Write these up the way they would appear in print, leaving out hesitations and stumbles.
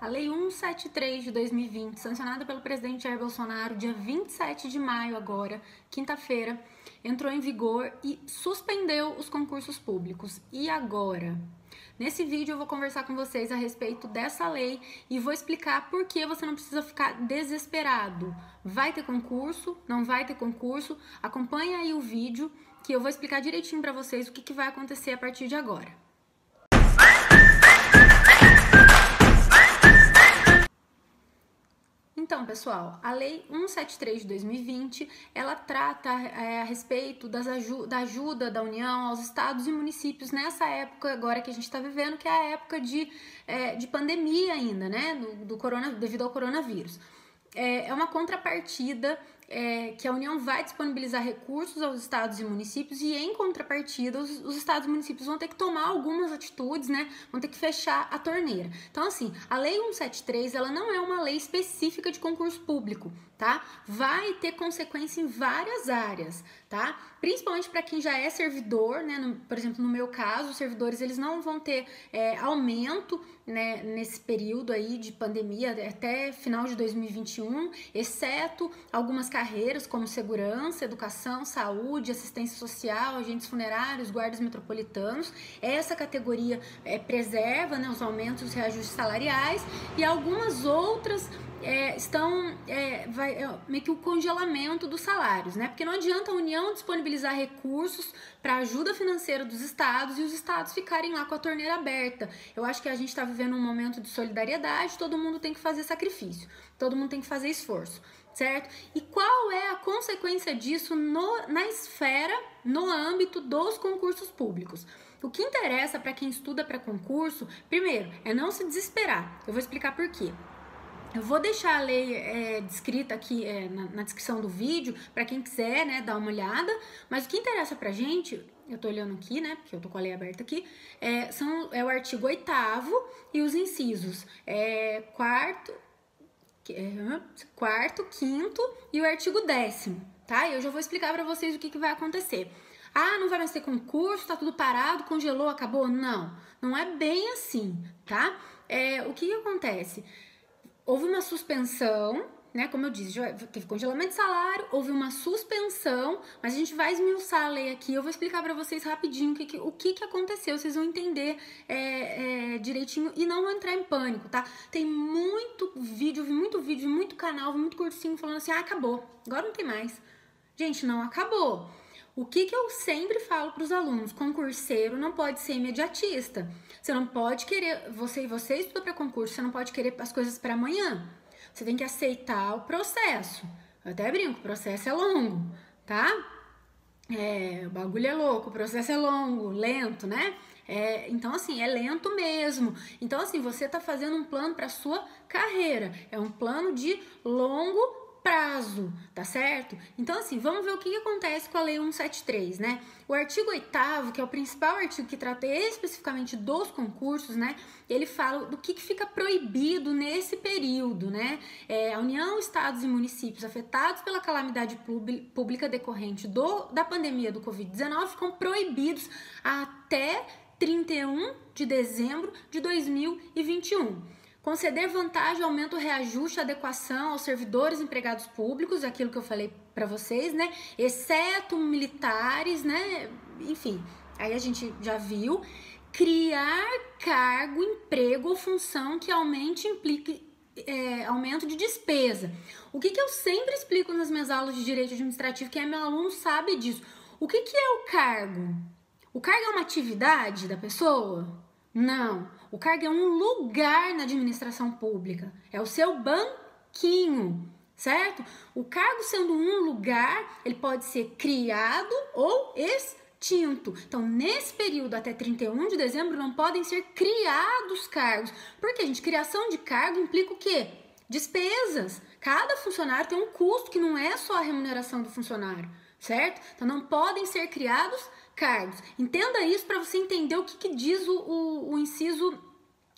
A Lei 173 de 2020, sancionada pelo presidente Jair Bolsonaro dia 27 de maio agora, quinta-feira, entrou em vigor e suspendeu os concursos públicos. E agora? Nesse vídeo eu vou conversar com vocês a respeito dessa lei e vou explicar por que você não precisa ficar desesperado. Vai ter concurso? Não vai ter concurso? Acompanha aí o vídeo que eu vou explicar direitinho para vocês o que vai acontecer a partir de agora. Então, pessoal, a Lei 173 de 2020, ela trata a respeito da ajuda da União aos estados e municípios nessa época agora que a gente está vivendo, que é a época de pandemia ainda, né, devido ao coronavírus. É uma contrapartida que a União vai disponibilizar recursos aos estados e municípios e, em contrapartida, os estados e municípios vão ter que tomar algumas atitudes, né? Vão ter que fechar a torneira. Então, assim, a Lei 173, ela não é uma lei específica de concurso público, tá? Vai ter consequência em várias áreas, tá? Principalmente para quem já é servidor, né? Por exemplo, no meu caso, os servidores, eles não vão ter aumento, né, nesse período aí de pandemia até final de 2021, exceto algumas carreiras como segurança, educação, saúde, assistência social, agentes funerários, guardas metropolitanos. Essa categoria preserva, né, os aumentos, os reajustes salariais, e algumas outras estão meio que o congelamento dos salários, né? Porque não adianta a União disponibilizar recursos para ajuda financeira dos estados e os estados ficarem lá com a torneira aberta. Eu acho que a gente está vivendo um momento de solidariedade, todo mundo tem que fazer sacrifício, todo mundo tem que fazer esforço, certo? E qual é a consequência disso na esfera, no âmbito dos concursos públicos? O que interessa para quem estuda para concurso, primeiro, é não se desesperar. Eu vou explicar por quê. Eu vou deixar a lei descrita aqui na descrição do vídeo, para quem quiser, né, dar uma olhada, mas o que interessa pra gente, eu tô olhando aqui, né, porque eu tô com a lei aberta aqui, é o artigo 8º e os incisos 4º, 5º e o artigo 10º, tá? E eu já vou explicar pra vocês o que vai acontecer. Ah, não vai mais ter concurso, tá tudo parado, congelou, acabou? Não, não é bem assim, tá? O que acontece? Houve uma suspensão, né? Como eu disse, já teve congelamento de salário, houve uma suspensão, mas a gente vai esmiuçar a lei aqui. Eu vou explicar para vocês rapidinho o que aconteceu, vocês vão entender direitinho e não vão entrar em pânico, tá? Tem muito vídeo, muito canal, muito cursinho falando assim: ah, acabou, agora não tem mais. Gente, não acabou. O que eu sempre falo para os alunos? Concurseiro não pode ser imediatista. Você não pode querer, você estuda para concurso, você não pode querer as coisas para amanhã. Você tem que aceitar o processo. Eu até brinco, o processo é longo, tá? O bagulho é louco, o processo é longo, lento, né? Então, assim, é lento mesmo. Então, assim, você tá fazendo um plano para sua carreira. É um plano de longo prazo, tá certo? Então, assim, vamos ver o que acontece com a Lei 173, né? O artigo 8º, que é o principal artigo que trata especificamente dos concursos, né? Ele fala do que fica proibido nesse período, né? A União, estados e municípios afetados pela calamidade pública decorrente da pandemia do Covid-19 ficam proibidos até 31 de dezembro de 2021. Conceder vantagem, aumento, reajuste, adequação aos servidores empregados públicos, aquilo que eu falei para vocês, né? Exceto militares, né? Enfim, aí a gente já viu. Criar cargo, emprego ou função que implique aumento de despesa. O que eu sempre explico nas minhas aulas de direito administrativo, quem é meu aluno sabe disso. O que é o cargo? O cargo é uma atividade da pessoa? Não. O cargo é um lugar na administração pública. É o seu banquinho, certo? O cargo sendo um lugar, ele pode ser criado ou extinto. Então, nesse período até 31 de dezembro, não podem ser criados cargos. Porque, gente, criação de cargo implica o quê? Despesas. Cada funcionário tem um custo que não é só a remuneração do funcionário, certo? Então, não podem ser criados cargos. Entenda isso para você entender o que diz o inciso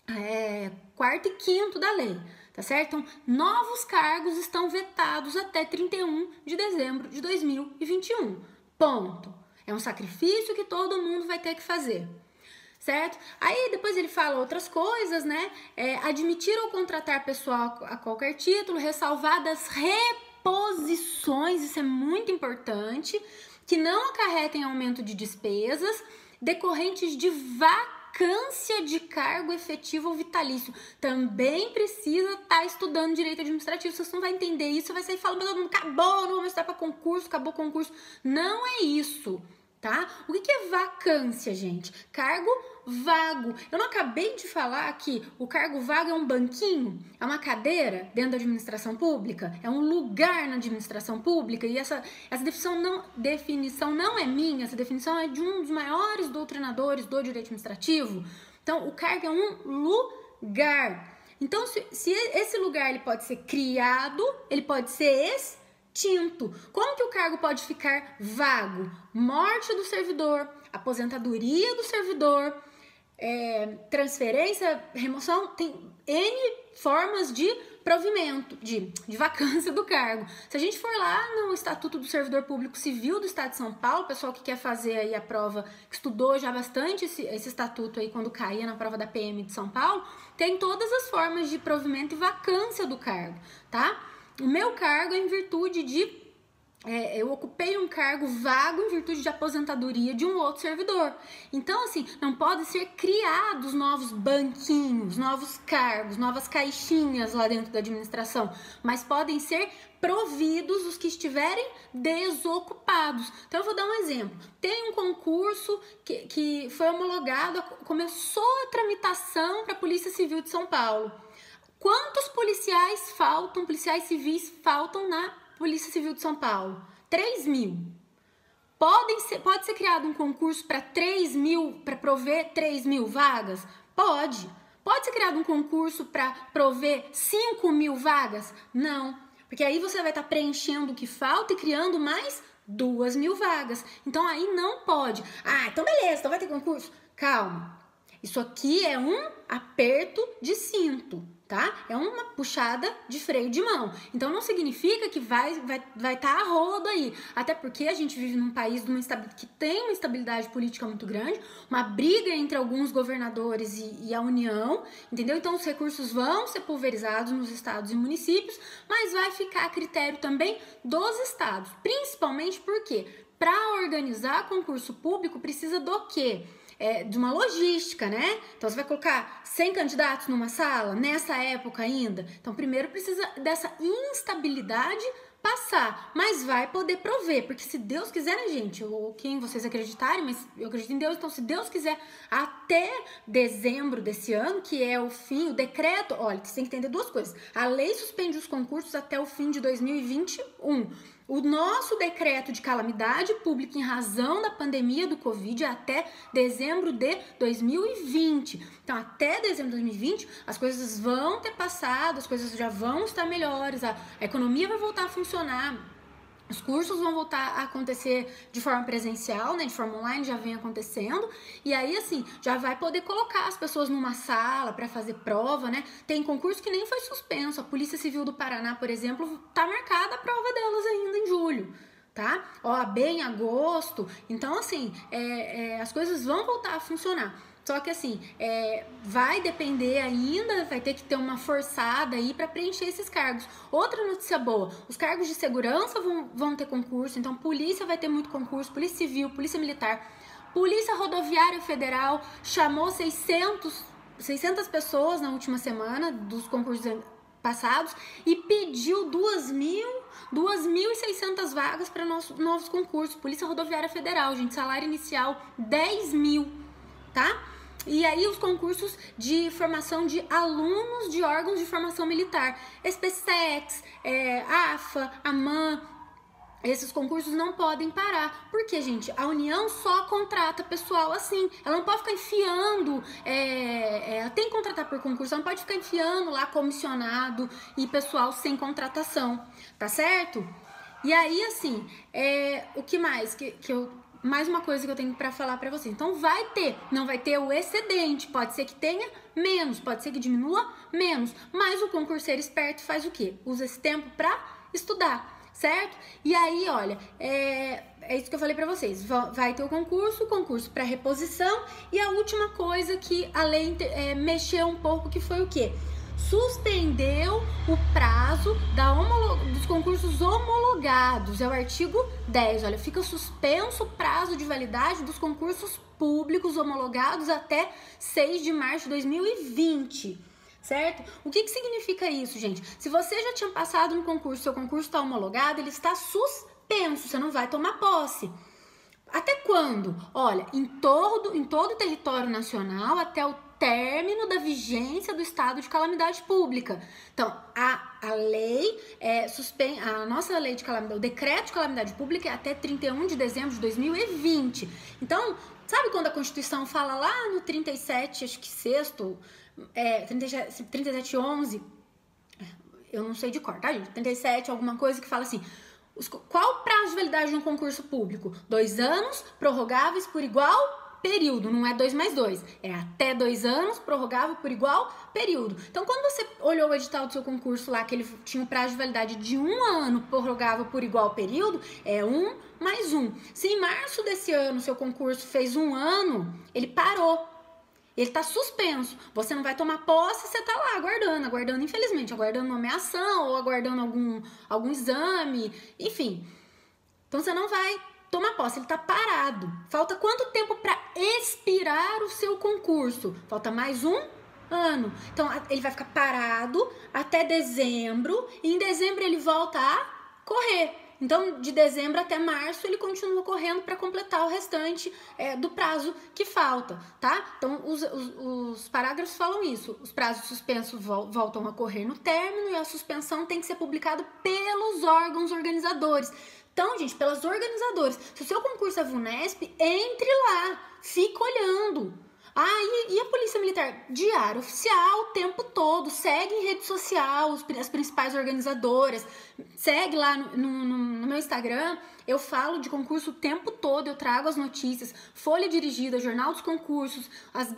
4º e 5º da lei, tá certo? Então, novos cargos estão vetados até 31 de dezembro de 2021. Ponto. É um sacrifício que todo mundo vai ter que fazer. certo? Aí depois ele fala outras coisas, né? Admitir ou contratar pessoal a qualquer título, ressalvadas reposições, isso é muito importante, que não acarretem aumento de despesas decorrentes de vacância de cargo efetivo ou vitalício. Também precisa estar estudando direito administrativo. Se você não vai entender isso, você vai sair falando para todo mundo, acabou, não vou mais estudar para concurso, acabou o concurso. Não é isso, tá? O que é vacância, gente? Cargo vago. Eu não acabei de falar que o cargo vago é um banquinho, é uma cadeira dentro da administração pública, é um lugar na administração pública, e essa definição não é minha, essa definição é de um dos maiores doutrinadores do direito administrativo. Então, o cargo é um lugar. Então, se esse lugar ele pode ser criado, ele pode ser extinto. Como que o cargo pode ficar vago? Morte do servidor, aposentadoria do servidor, transferência, remoção, tem N formas de provimento, de vacância do cargo. Se a gente for lá no Estatuto do Servidor Público Civil do Estado de São Paulo, o pessoal que quer fazer aí a prova, que estudou já bastante esse estatuto aí quando caía na prova da PM de São Paulo, tem todas as formas de provimento e vacância do cargo, tá? O meu cargo é em virtude de eu ocupei um cargo vago em virtude de aposentadoria de um outro servidor. Então, assim, não podem ser criados novos banquinhos, novos cargos, novas caixinhas lá dentro da administração, mas podem ser providos os que estiverem desocupados. Então, eu vou dar um exemplo. Tem um concurso que foi homologado, começou a tramitação para a Polícia Civil de São Paulo. Quantos policiais civis faltam na Polícia Civil de São Paulo? 3.000. Pode ser criado um concurso para 3.000, para prover 3.000 vagas? Pode. Pode ser criado um concurso para prover 5.000 vagas? Não. Porque aí você vai estar preenchendo o que falta e criando mais 2.000 vagas. Então aí não pode. Então beleza, então vai ter concurso? Calma. Isso aqui é um aperto de cinto, tá? É uma puxada de freio de mão. Então não significa que vai estar a rodo aí. Até porque a gente vive num país que tem uma instabilidade política muito grande, uma briga entre alguns governadores e a União, entendeu? Então os recursos vão ser pulverizados nos estados e municípios, mas vai ficar a critério também dos estados. Principalmente porque para organizar concurso público precisa do quê? De uma logística, né? Então, você vai colocar 100 candidatos numa sala, nessa época ainda. Então, primeiro precisa dessa instabilidade passar, mas vai poder prover, porque se Deus quiser, né, gente, ou quem vocês acreditarem, mas eu acredito em Deus, então se Deus quiser, até dezembro desse ano, que é o fim, o decreto, olha, você tem que entender duas coisas, a lei suspende os concursos até o fim de 2021, o nosso decreto de calamidade pública em razão da pandemia do Covid é até dezembro de 2020. Então, até dezembro de 2020, as coisas vão ter passado, as coisas já vão estar melhores, a economia vai voltar a funcionar, os cursos vão voltar a acontecer de forma presencial, né, de forma online, já vem acontecendo, e aí, assim, já vai poder colocar as pessoas numa sala para fazer prova, né, tem concurso que nem foi suspenso, a Polícia Civil do Paraná, por exemplo, tá marcada a prova delas ainda em julho, tá? OAB em agosto, então, assim, as coisas vão voltar a funcionar. Só que assim, vai depender ainda, vai ter que ter uma forçada aí para preencher esses cargos. Outra notícia boa, os cargos de segurança vão ter concurso, então polícia vai ter muito concurso, polícia civil, polícia militar, polícia rodoviária federal chamou 600 pessoas na última semana dos concursos passados e pediu 2.600 vagas para novos concursos. Polícia rodoviária federal, gente, salário inicial 10.000, tá? E aí os concursos de formação de alunos de órgãos de formação militar, SpaceX, AFA, AMAN, esses concursos não podem parar. Porque, gente, a União só contrata pessoal assim. Ela não pode ficar enfiando, ela tem que contratar por concurso, ela não pode ficar enfiando lá comissionado e pessoal sem contratação, tá certo? E aí, assim, o que mais mais uma coisa que eu tenho para falar para vocês. Então não vai ter o excedente, pode ser que tenha menos, pode ser que diminua menos, mas o concurseiro esperto faz o quê? Usa esse tempo para estudar, certo? E aí, olha, é isso que eu falei pra vocês. Vai ter o concurso para reposição, e a última coisa que a lei mexeu um pouco, que foi o quê? Suspendeu o prazo dos concursos homologados. É o artigo 10. Olha, fica suspenso o prazo de validade dos concursos públicos homologados até 6 de março de 2020. Certo? O que significa isso, gente? Se você já tinha passado no concurso, seu concurso está homologado, ele está suspenso, você não vai tomar posse. Até quando? Olha, em todo o território nacional, até o término da vigência do estado de calamidade pública. Então, a lei a nossa lei de calamidade, o decreto de calamidade pública é até 31 de dezembro de 2020. Então, sabe quando a Constituição fala lá no 37, acho que sexto, 3711, eu não sei de cor, tá, gente? 37, alguma coisa que fala assim: qual o prazo de validade de um concurso público? 2 anos, prorrogáveis por igual período. Não é 2 mais 2, é até 2 anos, prorrogável por igual período. Então, quando você olhou o edital do seu concurso lá, que ele tinha um prazo de validade de 1 ano, prorrogável por igual período, é 1 mais 1. Se em março desse ano seu concurso fez 1 ano, ele parou. Ele tá suspenso. Você não vai tomar posse, você tá lá aguardando, infelizmente, aguardando nomeação ou aguardando algum exame, enfim. Então você não vai tomar posse, ele tá parado. Falta quanto tempo para expirar o seu concurso? Falta mais 1 ano. Então ele vai ficar parado até dezembro, e em dezembro ele volta a correr. Então, de dezembro até março, ele continua correndo para completar o restante do prazo que falta, tá? Então, os parágrafos falam isso. Os prazos suspensos voltam a correr no término, e a suspensão tem que ser publicada pelos órgãos organizadores. Então, gente, pelos organizadores. Se o seu concurso é VUNESP, entre lá, fica olhando. E a Polícia Militar? Diário oficial o tempo todo, segue em rede social as principais organizadoras, segue lá no meu Instagram, eu falo de concurso o tempo todo, eu trago as notícias, folha dirigida, jornal dos concursos,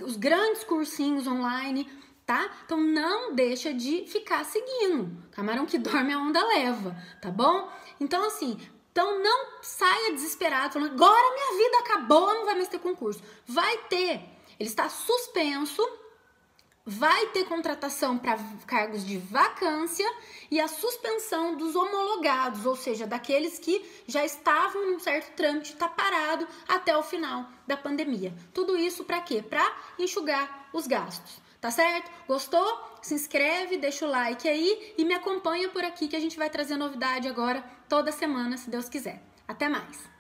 os grandes cursinhos online, tá? Então não deixa de ficar seguindo, camarão que dorme a onda leva, tá bom? Então assim, não saia desesperado falando, agora minha vida acabou, não vai mais ter concurso. Vai ter. Ele está suspenso, vai ter contratação para cargos de vacância e a suspensão dos homologados, ou seja, daqueles que já estavam num certo trâmite, está parado até o final da pandemia. Tudo isso para quê? Para enxugar os gastos, tá certo? Gostou? Se inscreve, deixa o like aí e me acompanha por aqui que a gente vai trazer novidade agora toda semana, se Deus quiser. Até mais!